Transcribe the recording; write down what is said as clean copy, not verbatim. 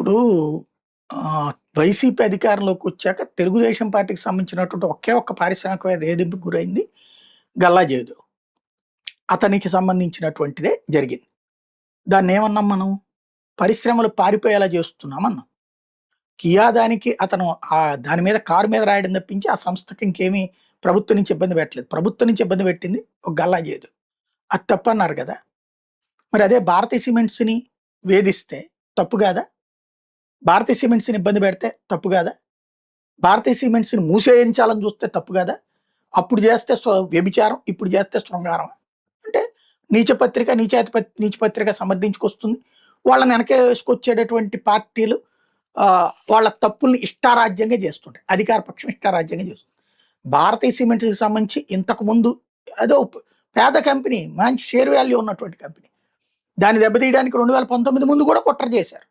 ఇప్పుడు వైసీపీ అధికారంలోకి వచ్చాక తెలుగుదేశం పార్టీకి సంబంధించినటువంటి ఒకే ఒక్క పారిశ్రామికవేత్త వేధింపుకు గురైంది గల్లా జయదేవ్. అతనికి సంబంధించినటువంటిదే జరిగింది. దాన్నేమన్నాం మనం? పరిశ్రమలు పారిపోయేలా చేస్తున్నామన్నాం. కియా దానికి అతను దాని మీద కారు మీద రాయడం తప్పించి ఆ సంస్థకి ఇంకేమీ ప్రభుత్వం నుంచి ఇబ్బంది పెట్టలేదు. ప్రభుత్వం నుంచి ఇబ్బంది పెట్టింది ఒక గల్లా జయదేవ్. అది తప్పన్నారు కదా! మరి అదే భారతీయ సిమెంట్స్‌ని వేధిస్తే తప్పు కాదా? భారతీయ సిమెంట్స్‌ని ఇబ్బంది పెడితే తప్పు కాదా? భారతీయ సిమెంట్స్‌ని మూసేయించాలని చూస్తే తప్పు కాదా? అప్పుడు చేస్తే వ్యభిచారం, ఇప్పుడు చేస్తే శృంగారమా? అంటే నీచ పత్రిక సమర్థించుకొస్తుంది. వాళ్ళని వెనకేసుకొచ్చేటటువంటి పార్టీలు వాళ్ళ తప్పుల్ని ఇష్టారాజ్యంగా చేస్తుంటాయి. అధికార పక్షం ఇష్టారాజ్యంగా చేస్తుంది. భారతీయ సిమెంట్స్‌కి సంబంధించి ఇంతకుముందు అదో పేద కంపెనీ, మంచి షేర్ వాల్యూ ఉన్నటువంటి కంపెనీ. దాన్ని దెబ్బతీయడానికి 2019 ముందు కూడా కుట్ర చేశారు.